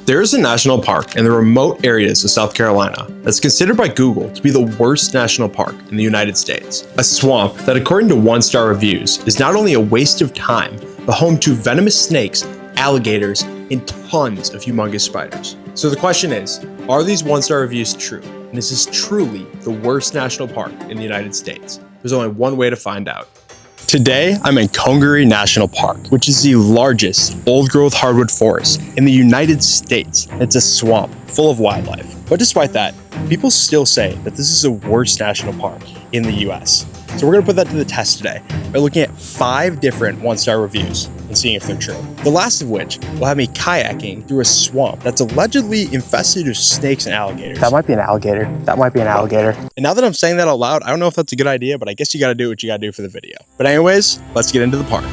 There is a national park in the remote areas of South Carolina that's considered by Google to be the worst national park in the United States. A swamp that, according to one-star reviews, is not only a waste of time, but home to venomous snakes, alligators, and tons of humongous spiders. So the question is, are these one-star reviews true? And is this truly the worst national park in the United States? There's only one way to find out. Today, I'm in Congaree National Park, which is the largest old-growth hardwood forest in the United States. It's a swamp full of wildlife. But despite that, people still say that this is the worst national park in the US. So we're gonna put that to the test today by looking at 5 different one-star reviews and seeing if they're true. The last of which will have me kayaking through a swamp that's allegedly infested with snakes and alligators. That might be an alligator. That might be an alligator. And now that I'm saying that out loud, I don't know if that's a good idea, but I guess you gotta do what you gotta do for the video. But anyways, let's get into the park.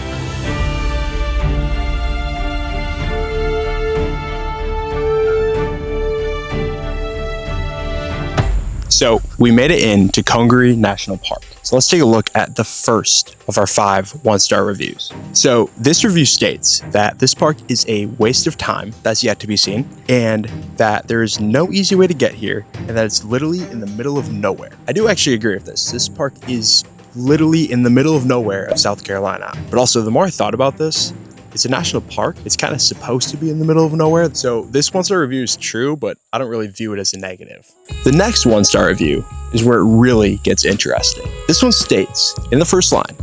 So we made it into Congaree National Park. So let's take a look at the first of our 5 one-star reviews. So this review states that this park is a waste of time that's yet to be seen, and that there is no easy way to get here, and that it's literally in the middle of nowhere. I do actually agree with this. This park is literally in the middle of nowhere of South Carolina. But also, the more I thought about this, it's a national park. It's kind of supposed to be in the middle of nowhere. So this one-star review is true, but I don't really view it as a negative. The next one-star review is where it really gets interesting. This one states in the first line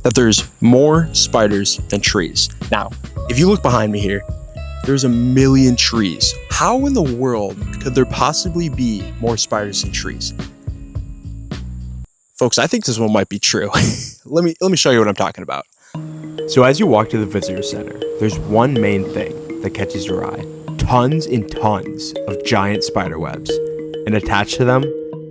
that there's more spiders than trees. Now, if you look behind me here, there's a million trees. How in the world could there possibly be more spiders than trees? Folks, I think this one might be true. Let me show you what I'm talking about. So as you walk to the visitor center, there's one main thing that catches your eye. Tons and tons of giant spider webs, and attached to them,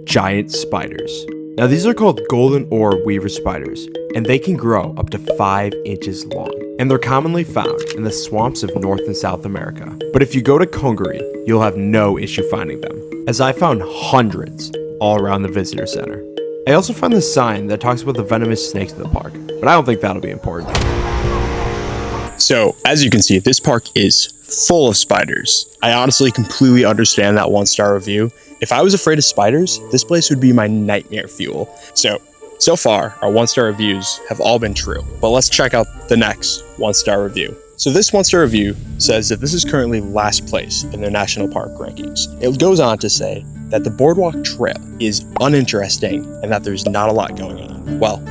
giant spiders. Now these are called golden orb weaver spiders, and they can grow up to 5 inches long. And they're commonly found in the swamps of North and South America. But if you go to Congaree, you'll have no issue finding them, as I found hundreds all around the visitor center. I also found this sign that talks about the venomous snakes of the park, but I don't think that'll be important. So, as you can see, this park is full of spiders. I honestly completely understand that one-star review. If I was afraid of spiders, this place would be my nightmare fuel. So far, our one-star reviews have all been true, but let's check out the next one-star review. So this one-star review says that this is currently last place in their national park rankings. It goes on to say that the boardwalk trail is uninteresting and that there's not a lot going on. Well,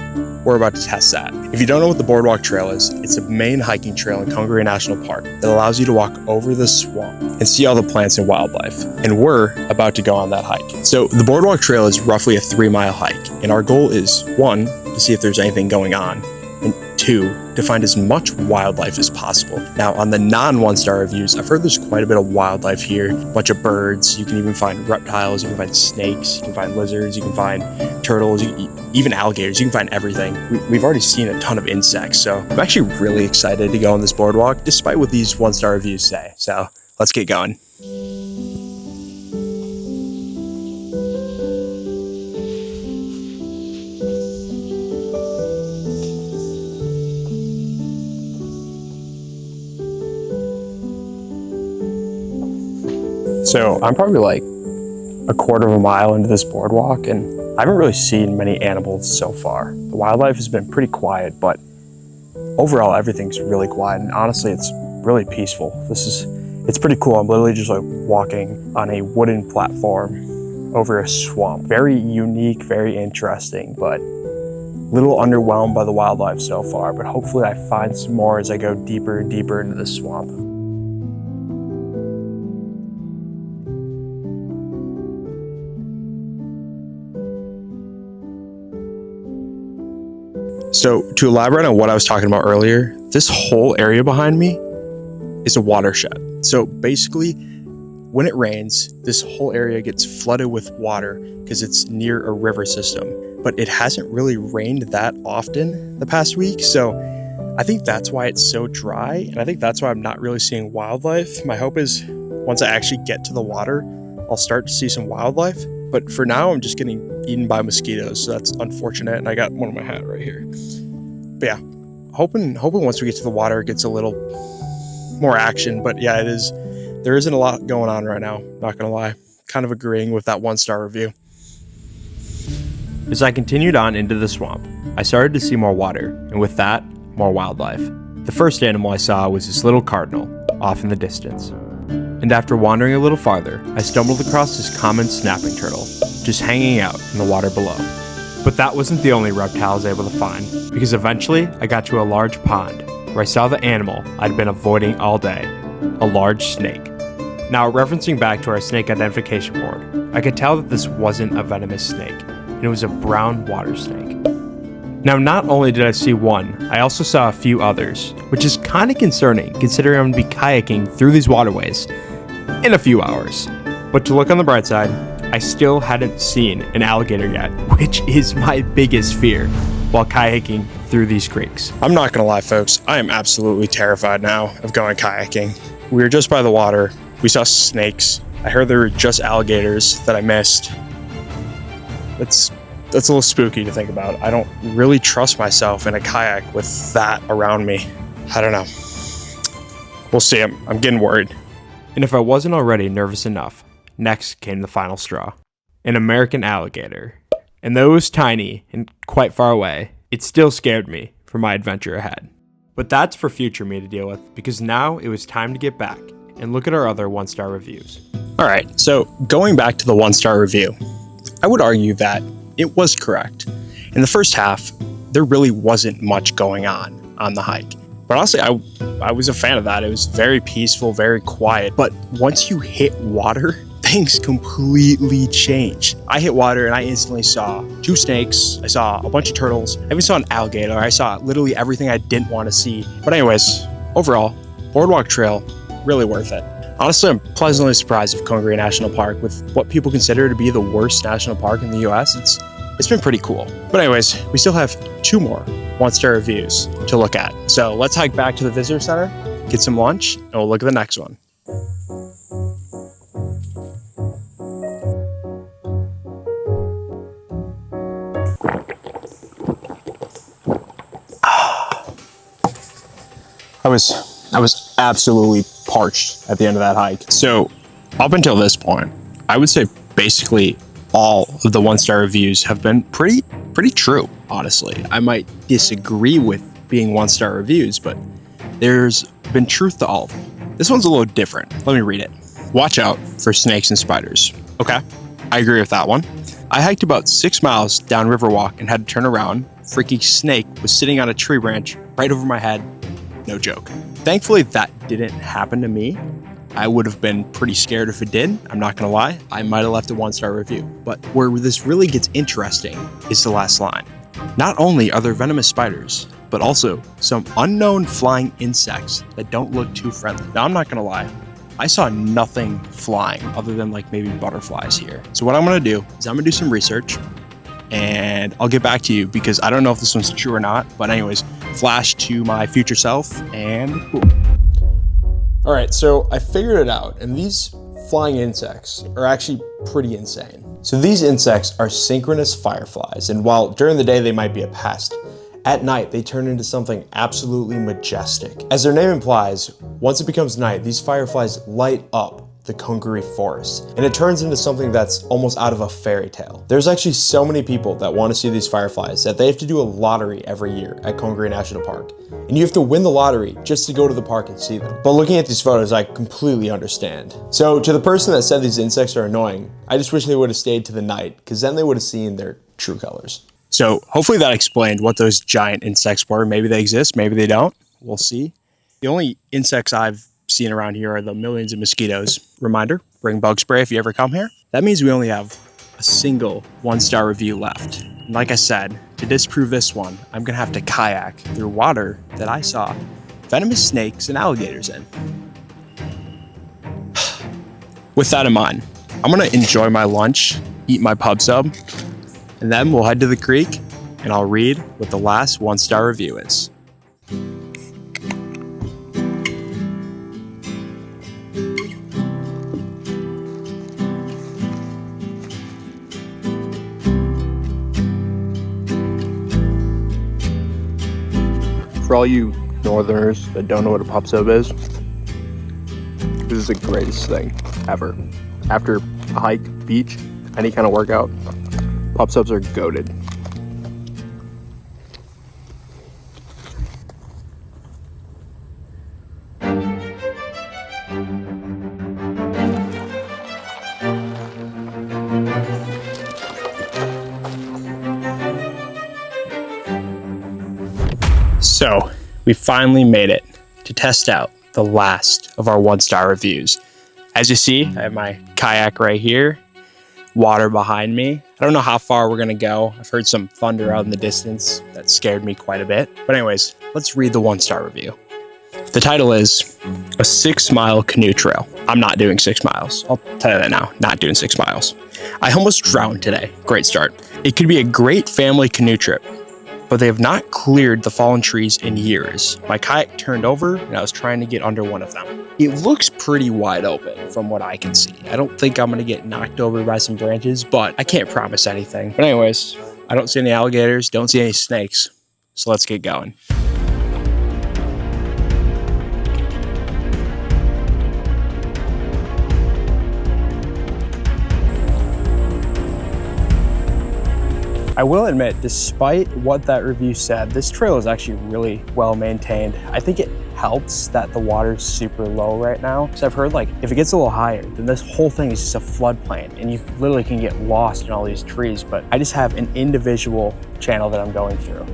we're about to test that. If you don't know what the boardwalk trail is, it's a main hiking trail in Congaree National Park that allows you to walk over the swamp and see all the plants and wildlife. And we're about to go on that hike. So the boardwalk trail is roughly a 3-mile hike, and our goal is 1, to see if there's anything going on, and 2, to find as much wildlife as possible. Now, on the non-one-star reviews, I've heard there's quite a bit of wildlife here, a bunch of birds. You can even find reptiles, you can find snakes, you can find lizards, you can find turtles, even alligators. You can find everything. We've already seen a ton of insects, so I'm actually really excited to go on this boardwalk, despite what these one-star reviews say. So let's get going. So I'm probably like a quarter of a mile into this boardwalk, and I haven't really seen many animals so far. The wildlife has been pretty quiet, but overall everything's really quiet, and honestly it's really peaceful. It's pretty cool. I'm literally just like walking on a wooden platform over a swamp. Very unique, very interesting, but a little underwhelmed by the wildlife so far, but hopefully I find some more as I go deeper and deeper into the swamp. So to elaborate on what I was talking about earlier, this whole area behind me is a watershed. So basically, when it rains, this whole area gets flooded with water because it's near a river system. But it hasn't really rained that often the past week, so I think that's why it's so dry, and I think that's why I'm not really seeing wildlife. My hope is once I actually get to the water, I'll start to see some wildlife. But for now, I'm just getting eaten by mosquitoes, so that's unfortunate, and I got one on my hat right here. But yeah, hoping once we get to the water, it gets a little more action. But yeah, it is there isn't a lot going on right now, not gonna lie. Kind of agreeing with that 1-star review. As I continued on into the swamp, I started to see more water, and with that, more wildlife. The first animal I saw was this little cardinal, off in the distance. And after wandering a little farther, I stumbled across this common snapping turtle, just hanging out in the water below. But that wasn't the only reptile I was able to find, because eventually I got to a large pond, where I saw the animal I'd been avoiding all day, a large snake. Now, referencing back to our snake identification board, I could tell that this wasn't a venomous snake, and it was a brown water snake. Now, not only did I see one, I also saw a few others, which is kind of concerning considering I'm going to be kayaking through these waterways in a few hours. But to look on the bright side, I still hadn't seen an alligator yet, which is my biggest fear while kayaking through these creeks. I'm not gonna lie, folks, I am absolutely terrified now of going kayaking. We were just by the water, we saw snakes, I heard there were just alligators that I missed. That's a little spooky to think about. I don't really trust myself in a kayak with that around me. I don't know. We'll see. I'm getting worried. And if I wasn't already nervous enough, next came the final straw. An American alligator. And though it was tiny and quite far away, it still scared me for my adventure ahead. But that's for future me to deal with, because now it was time to get back and look at our other 1-star reviews. All right, so going back to the 1-star review, I would argue that it was correct. In the first half, there really wasn't much going on the hike. But honestly, I was a fan of that. It was very peaceful, very quiet. But once you hit water, things completely changed. I hit water and I instantly saw 2 snakes. I saw a bunch of turtles. I even saw an alligator. I saw literally everything I didn't want to see. But anyways, overall, Boardwalk Trail, really worth it. Honestly, I'm pleasantly surprised of Congaree National Park with what people consider to be the worst national park in the US. It's been pretty cool. But anyways, we still have 2 more 1-star reviews to look at. So let's hike back to the visitor center, get some lunch, and we'll look at the next one. I was absolutely parched at the end of that hike. So up until this point, I would say basically all of the 1-star reviews have been pretty true, honestly. I might disagree with being 1-star reviews, but there's been truth to all of them. This one's a little different. Let me read it. Watch out for snakes and spiders. Okay, I agree with that one. I hiked about 6 miles down Riverwalk and had to turn around. Freaking snake was sitting on a tree branch right over my head. No joke. Thankfully, that didn't happen to me. I would have been pretty scared if it did. I'm not gonna lie. I might have left a 1-star review. But where this really gets interesting is the last line. Not only are there venomous spiders, but also some unknown flying insects that don't look too friendly. Now, I'm not gonna lie. I saw nothing flying other than like maybe butterflies here. So what I'm gonna do is I'm gonna do some research and I'll get back to you because I don't know if this one's true or not. But anyways, flash to my future self and boom. All right, so I figured it out, and these flying insects are actually pretty insane. So these insects are synchronous fireflies, and while during the day they might be a pest, at night they turn into something absolutely majestic. As their name implies, once it becomes night, these fireflies light up the Congaree forest, and it turns into something that's almost out of a fairy tale. There's actually so many people that want to see these fireflies that they have to do a lottery every year at Congaree National Park. And you have to win the lottery just to go to the park and see them. But looking at these photos, I completely understand. So to the person that said these insects are annoying, I just wish they would have stayed to the night, because then they would have seen their true colors. So hopefully that explained what those giant insects were. Maybe they exist, maybe they don't. We'll see. The only insects I've seen around here are the millions of mosquitoes. Reminder, bring bug spray if you ever come here. That means we only have a single 1-star review left. And like I said, to disprove this one, I'm gonna have to kayak through water that I saw venomous snakes and alligators in. With that in mind, I'm gonna enjoy my lunch, eat my pub sub, and then we'll head to the creek and I'll read what the last 1-star review is. For all you northerners that don't know what a pub sub is, this is the greatest thing ever. After a hike, beach, any kind of workout, pop subs are goated. So, we finally made it to test out the last of our 1-star reviews. As you see, I have my kayak right here, water behind me. I don't know how far we're gonna go. I've heard some thunder out in the distance. That scared me quite a bit. But anyways, let's read the 1-star review. The title is A 6-Mile Canoe Trail. I'm not doing 6 miles. I'll tell you that now, not doing 6 miles. I almost drowned today. Great start. It could be a great family canoe trip, but they have not cleared the fallen trees in years. My kayak turned over and I was trying to get under one of them. It looks pretty wide open from what I can see. I don't think I'm gonna get knocked over by some branches, but I can't promise anything. But anyways, I don't see any alligators, don't see any snakes. So let's get going. I will admit, despite what that review said, this trail is actually really well maintained. I think it helps that the water's super low right now, because I've heard like if it gets a little higher, then this whole thing is just a floodplain and you literally can get lost in all these trees. But I just have an individual channel that I'm going through.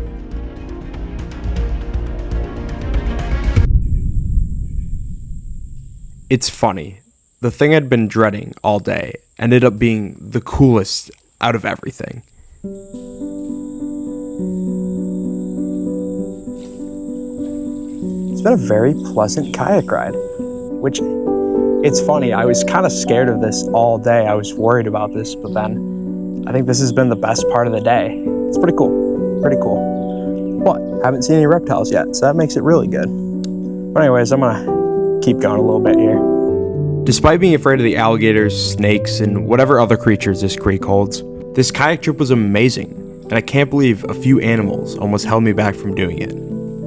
It's funny. The thing I'd been dreading all day ended up being the coolest out of everything. It's been a very pleasant kayak ride, which it's funny. I was kind of scared of this all day. I was worried about this, but then I think this has been the best part of the day. It's pretty cool, pretty cool. But haven't seen any reptiles yet, so that makes it really good. But anyways, I'm gonna keep going a little bit here. Despite being afraid of the alligators, snakes, and whatever other creatures this creek holds, this kayak trip was amazing, and I can't believe a few animals almost held me back from doing it.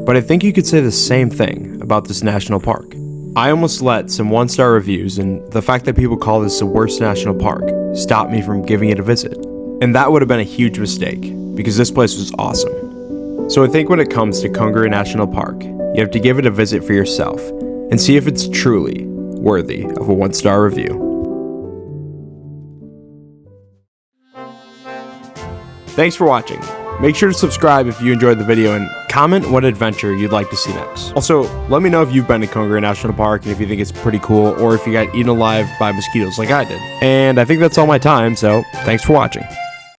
But I think you could say the same thing about this national park. I almost let some 1-star reviews and the fact that people call this the worst national park stop me from giving it a visit. And that would have been a huge mistake, because this place was awesome. So I think when it comes to Congaree National Park, you have to give it a visit for yourself and see if it's truly worthy of a 1-star review. Thanks for watching. Make sure to subscribe if you enjoyed the video and comment what adventure you'd like to see next. Also, let me know if you've been to Congaree National Park and if you think it's pretty cool or if you got eaten alive by mosquitoes like I did. And I think that's all my time, so thanks for watching.